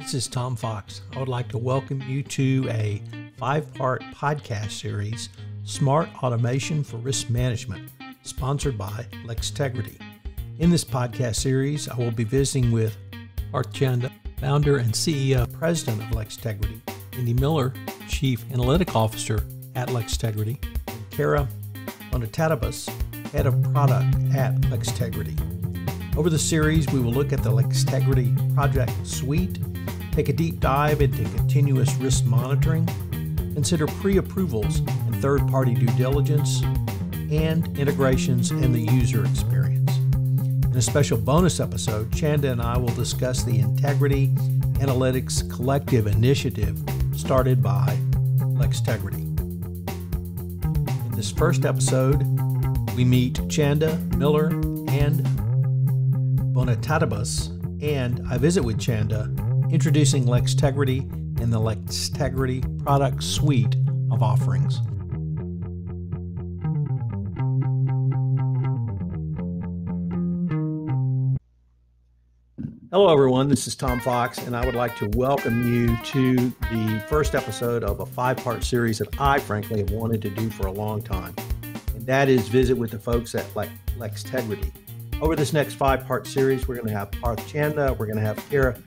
This is Tom Fox. I would like to welcome you to a 5-part podcast series, Smart Automation for Risk Management, sponsored by Lextegrity. In this podcast series, I will be visiting with Partha, founder and CEO, president of Lextegrity, Andy Miller, chief analytic officer at Lextegrity, and Carla, head of product at Lextegrity. Over the series, we will look at the Lextegrity project suite, take a deep dive into continuous risk monitoring, consider pre-approvals and third-party due diligence, and integrations and the user experience. In a special bonus episode, Chanda and I will discuss the Integrity Analytics Collective initiative started by Lextegrity. In this first episode, we meet Chanda, Miller, and Bonatatabas, and I visit with Chanda, introducing Lextegrity and the Lextegrity product suite of offerings. Hello, everyone. This is Tom Fox, and I would like to welcome you to the first episode of a 5-part series that I, frankly, have wanted to do for a long time, and that is visit with the folks at Lextegrity. Over this next 5-part series, we're going to have Partha, we're going to have Carla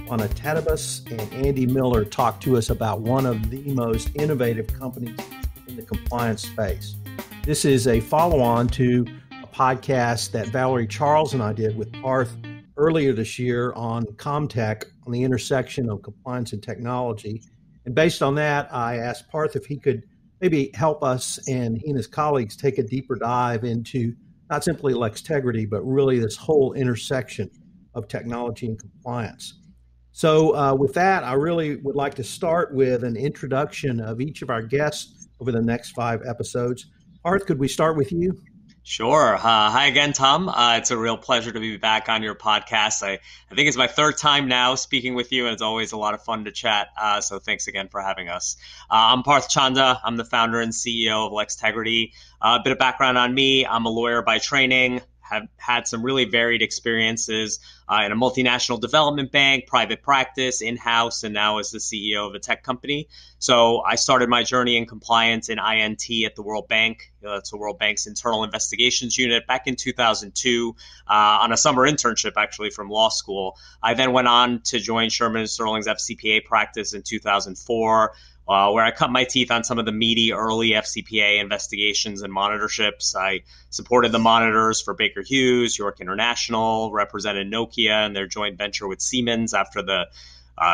and Andy Miller talk to us about one of the most innovative companies in the compliance space. This is a follow-on to a podcast that Valerie Charles and I did with Partha earlier this year on Comtech, on the intersection of compliance and technology. And based on that, I asked Partha if he could maybe help us and he and his colleagues take a deeper dive into not simply Lextegrity, but really this whole intersection of technology and compliance. So with that, I really would like to start with an introduction of each of our guests over the next 5 episodes. Partha, could we start with you? Sure. Hi again, Tom. It's a real pleasure to be back on your podcast. I think it's my 3rd time now speaking with you, and it's always a lot of fun to chat. So thanks again for having us. I'm Partha Chanda. I'm the founder and CEO of Lextegrity. A bit of background on me. I'm a lawyer by training, have had some really varied experiences in a multinational development bank, private practice, in-house, and now as the CEO of a tech company. So I started my journey in compliance in INT at the World Bank. That's the World Bank's Internal Investigations Unit back in 2002 on a summer internship, actually, from law school. I then went on to join Sherman & Sterling's FCPA practice in 2004, where I cut my teeth on some of the meaty early FCPA investigations and monitorships. I supported the monitors for Baker Hughes, York International, represented Nokia and their joint venture with Siemens after the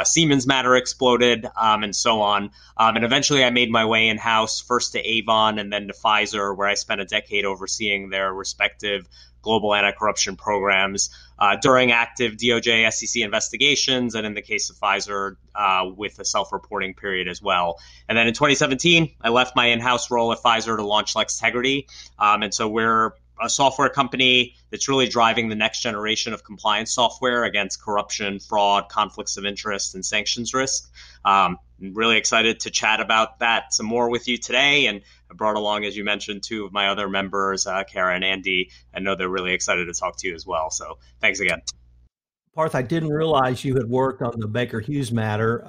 Siemens matter exploded, and so on. And eventually I made my way in-house, first to Avon and then to Pfizer, where I spent a decade overseeing their respective global anti-corruption programs during active DOJ, SEC investigations, and in the case of Pfizer, with a self-reporting period as well. And then in 2017, I left my in-house role at Pfizer to launch Lextegrity. And so we're a software company that's really driving the next generation of compliance software against corruption, fraud, conflicts of interest, and sanctions risk. I'm really excited to chat about that some more with you today. And I brought along, as you mentioned, 2 of my other members, Carla and Andy. I know they're really excited to talk to you as well. So thanks again. Partha, I didn't realize you had worked on the Baker Hughes matter.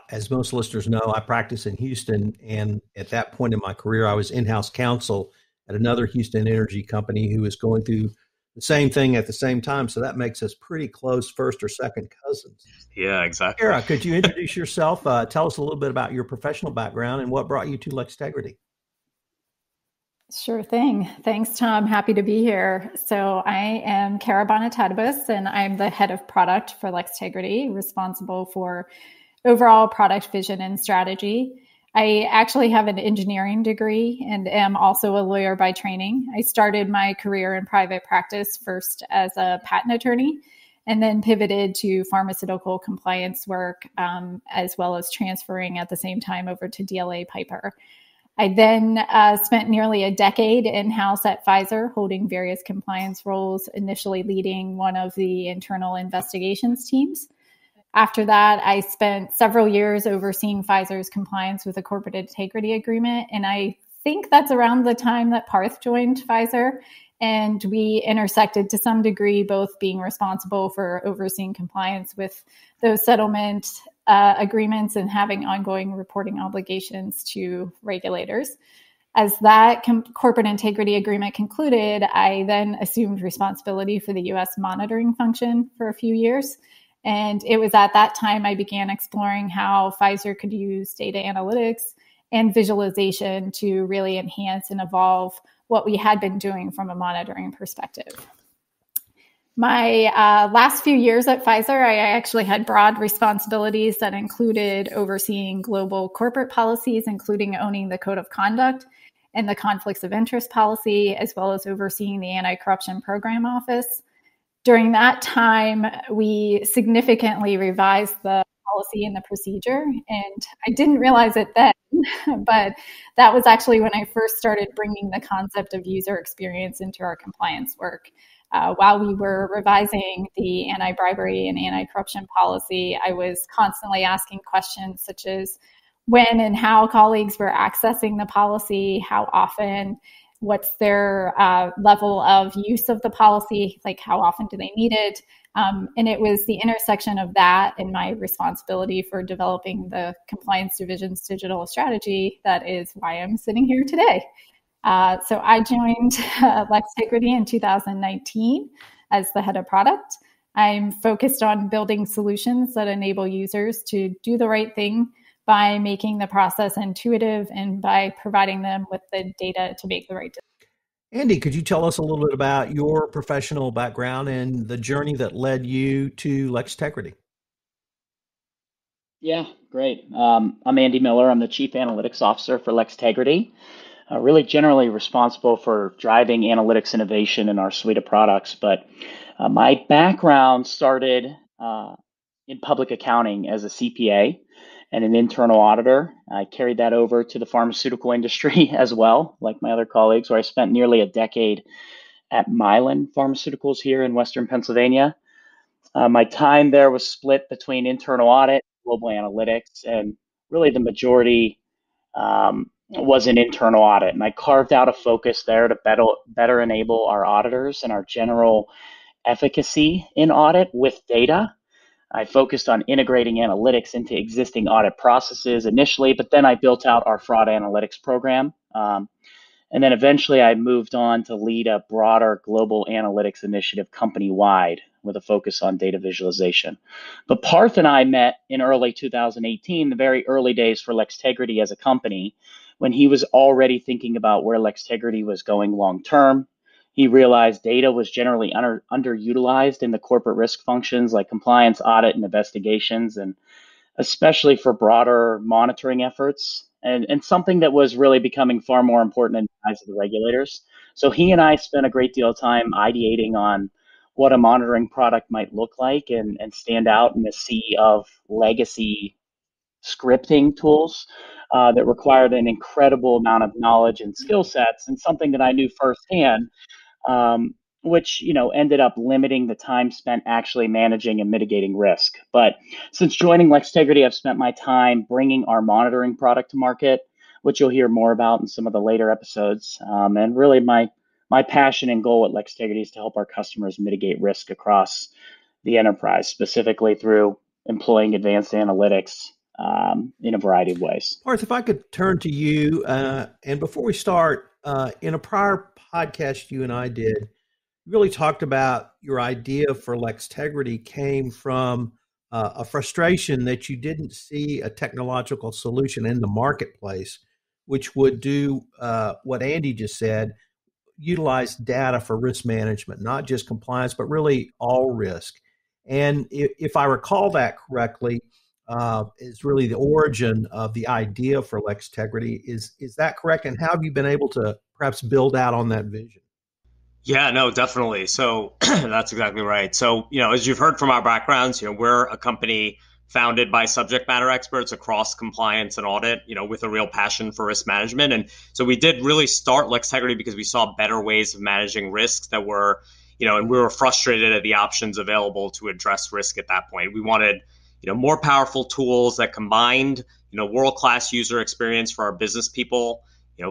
As most listeners know, I practice in Houston. And at that point in my career, I was in-house counsel at another Houston energy company who was going through the same thing at the same time. So that makes us pretty close first or second cousins. Yeah, exactly. Carla, could you introduce yourself? Tell us a little bit about your professional background and what brought you to Lextegrity. Sure thing. Thanks, Tom. Happy to be here. So I am Carla, and I'm the head of product for Lextegrity, responsible for overall product vision and strategy. I actually have an engineering degree and am also a lawyer by training. I started my career in private practice first as a patent attorney and then pivoted to pharmaceutical compliance work, as well as transferring at the same time over to DLA Piper. I then spent nearly a decade in-house at Pfizer, holding various compliance roles, initially leading one of the internal investigations teams. After that, I spent several years overseeing Pfizer's compliance with the corporate integrity agreement. And I think that's around the time that Partha joined Pfizer. And we intersected to some degree, both being responsible for overseeing compliance with those settlement agreements and having ongoing reporting obligations to regulators. As that corporate integrity agreement concluded, I then assumed responsibility for the U.S. monitoring function for a few years. And it was at that time I began exploring how Pfizer could use data analytics and visualization to really enhance and evolve what we had been doing from a monitoring perspective. My last few years at Pfizer, I actually had broad responsibilities that included overseeing global corporate policies, including owning the code of conduct and the conflicts of interest policy, as well as overseeing the anti-corruption program office. During that time, we significantly revised the policy and the procedure, and I didn't realize it then, but that was actually when I first started bringing the concept of user experience into our compliance work. While we were revising the anti-bribery and anti-corruption policy, I was constantly asking questions such as when and how colleagues were accessing the policy, how often, what's their level of use of the policy, like how often do they need it? And it was the intersection of that and my responsibility for developing the compliance division's digital strategy that is why I'm sitting here today. So I joined Lextegrity in 2019 as the head of product. I'm focused on building solutions that enable users to do the right thing by making the process intuitive and by providing them with the data to make the right decision. Andy, could you tell us a little bit about your professional background and the journey that led you to Lextegrity? Yeah, great. I'm Andy Miller. I'm the Chief Analytics Officer for Lextegrity, really generally responsible for driving analytics innovation in our suite of products. But my background started in public accounting as a CPA and an internal auditor. I carried that over to the pharmaceutical industry as well, like my other colleagues, where I spent nearly a decade at Mylan Pharmaceuticals here in Western Pennsylvania. My time there was split between internal audit, global analytics, and really the majority was in internal audit. And I carved out a focus there to better enable our auditors and our general efficacy in audit with data. I focused on integrating analytics into existing audit processes initially, but then I built out our fraud analytics program. And then eventually I moved on to lead a broader global analytics initiative company-wide with a focus on data visualization. But Partha and I met in early 2018, the very early days for Lextegrity as a company, when he was already thinking about where Lextegrity was going long-term. He realized data was generally underutilized in the corporate risk functions like compliance, audit, and investigations, and especially for broader monitoring efforts, and something that was really becoming far more important in the eyes of the regulators. So he and I spent a great deal of time ideating on what a monitoring product might look like and stand out in the sea of legacy scripting tools that required an incredible amount of knowledge and skill sets, and something that I knew firsthand, which ended up limiting the time spent actually managing and mitigating risk. But since joining Lextegrity, I've spent my time bringing our monitoring product to market, which you'll hear more about in some of the later episodes. And really my passion and goal at Lextegrity is to help our customers mitigate risk across the enterprise, specifically through employing advanced analytics in a variety of ways. Partha, if I could turn to you, and before we start, in a prior podcast you and I did, really talked about your idea for Lextegrity came from a frustration that you didn't see a technological solution in the marketplace, which would do what Andy just said, utilize data for risk management, not just compliance, but really all risk. And if I recall that correctly, is really the origin of the idea for Lextegrity. Is that correct? And how have you been able to perhaps build out on that vision? Yeah, no, definitely. So that's exactly right. So, as you've heard from our backgrounds, we're a company founded by subject matter experts across compliance and audit, with a real passion for risk management. And so we did really start Lextegrity because we saw better ways of managing risks that were, and we were frustrated at the options available to address risk at that point. We wanted more powerful tools that combined, world-class user experience for our business people,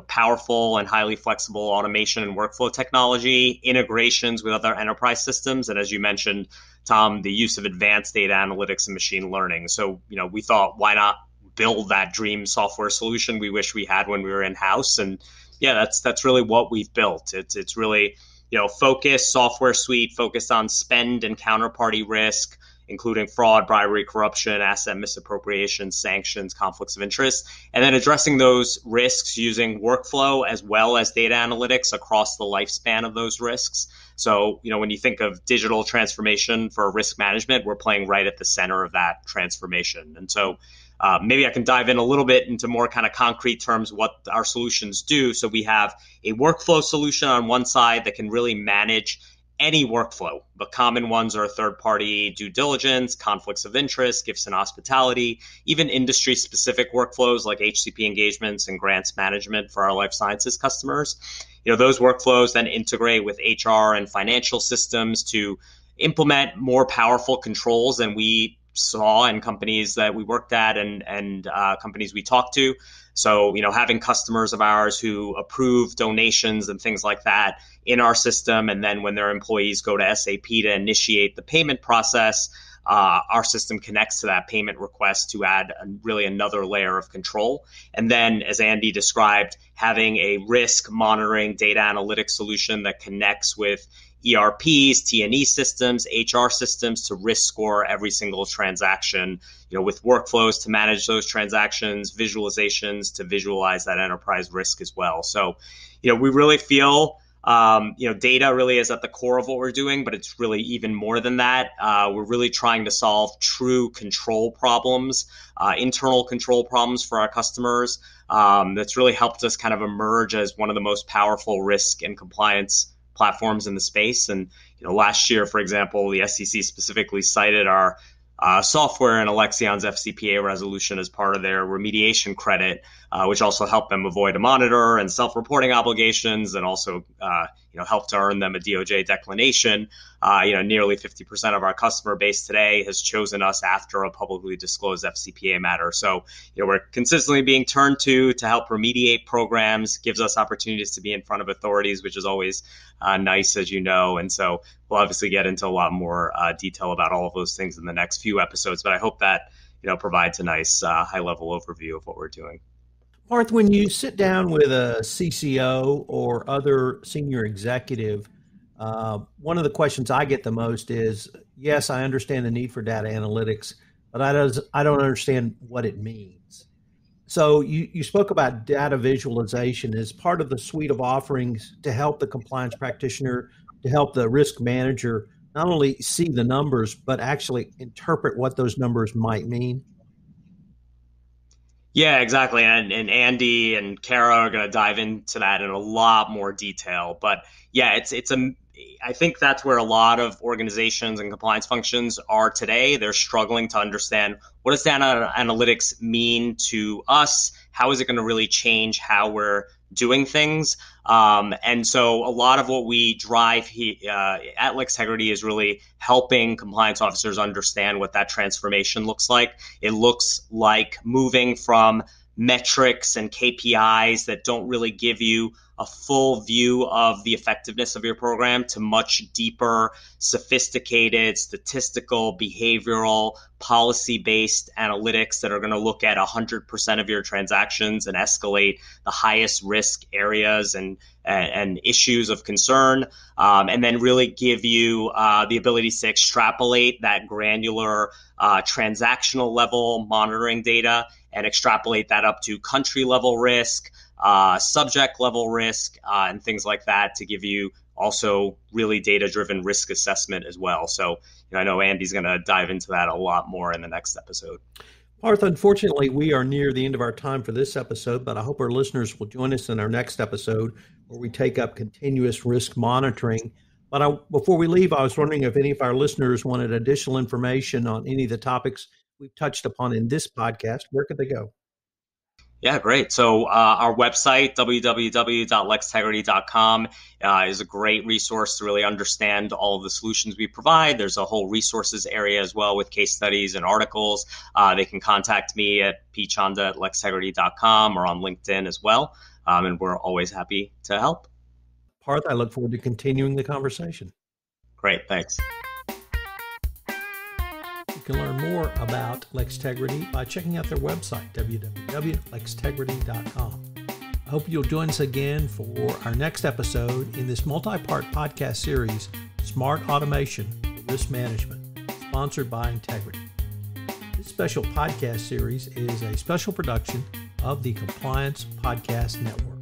powerful and highly flexible automation and workflow technology, integrations with other enterprise systems, and as you mentioned, Tom, the use of advanced data analytics and machine learning. So, we thought, why not build that dream software solution we wish we had when we were in-house? And yeah, that's really what we've built. It's really, focused software suite focused on spend and counterparty risk, including fraud, bribery, corruption, asset misappropriation, sanctions, conflicts of interest, and then addressing those risks using workflow as well as data analytics across the lifespan of those risks. So, when you think of digital transformation for risk management, we're playing right at the center of that transformation. And so maybe I can dive in a little bit into more kind of concrete terms what our solutions do. So we have a workflow solution on one side that can really manage any workflow, but common ones are third-party due diligence, conflicts of interest, gifts and hospitality, even industry-specific workflows like HCP engagements and grants management for our life sciences customers. Those workflows then integrate with HR and financial systems to implement more powerful controls than we saw in companies that we worked at and companies we talked to. So, having customers of ours who approve donations and things like that in our system, and then when their employees go to SAP to initiate the payment process, our system connects to that payment request to add really another layer of control. And then, as Andy described, having a risk monitoring data analytics solution that connects with ERPs, T&E systems, HR systems to risk score every single transaction, with workflows to manage those transactions, visualizations to visualize that enterprise risk as well. So, we really feel, data really is at the core of what we're doing, but it's really even more than that. We're really trying to solve true control problems, internal control problems for our customers. That's really helped us kind of emerge as one of the most powerful risk and compliance platforms in the space. And last year, for example, the SEC specifically cited our software and Alexion's FCPA resolution as part of their remediation credit, which also helped them avoid a monitor and self-reporting obligations, and also helped to earn them a DOJ declination. Nearly 50% of our customer base today has chosen us after a publicly disclosed FCPA matter. So, we're consistently being turned to help remediate programs, gives us opportunities to be in front of authorities, which is always nice, as you know. And so we'll obviously get into a lot more detail about all of those things in the next few episodes, but I hope that, provides a nice high-level overview of what we're doing. Partha, when you sit down with a CCO or other senior executive, one of the questions I get the most is, yes, I understand the need for data analytics, but I don't understand what it means. So you spoke about data visualization as part of the suite of offerings to help the compliance practitioner, to help the risk manager not only see the numbers, but actually interpret what those numbers might mean. Yeah, exactly. And Andy and Kara are going to dive into that in a lot more detail. But yeah, I think that's where a lot of organizations and compliance functions are today. They're struggling to understand, what does data analytics mean to us? How is it going to really change how we're doing things? And so a lot of what we drive at Lextegrity is really helping compliance officers understand what that transformation looks like. It looks like moving from metrics and KPIs that don't really give you a full view of the effectiveness of your program to much deeper, sophisticated, statistical, behavioral, policy-based analytics that are going to look at 100% of your transactions and escalate the highest risk areas and issues of concern, and then really give you the ability to extrapolate that granular transactional level monitoring data and extrapolate that up to country level risk, subject level risk, and things like that to give you also really data-driven risk assessment as well. So I know Andy's going to dive into that a lot more in the next episode. Partha, unfortunately, we are near the end of our time for this episode, but I hope our listeners will join us in our next episode where we take up continuous risk monitoring. But before we leave, I was wondering if any of our listeners wanted additional information on any of the topics we've touched upon in this podcast. Where could they go? Yeah, great. So our website, www.lextegrity.com, is a great resource to really understand all of the solutions we provide. There's a whole resources area as well with case studies and articles. They can contact me at pchanda@lextegrity.com or on LinkedIn as well. and we're always happy to help. Partha, I look forward to continuing the conversation. Great, thanks. You can learn more about Lextegrity by checking out their website, www.lextegrity.com. I hope you'll join us again for our next episode in this multi-part podcast series, Smart Automation for Risk Management, sponsored by Integrity. This special podcast series is a special production of the Compliance Podcast Network.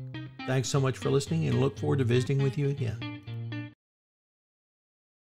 Thanks so much for listening and look forward to visiting with you again.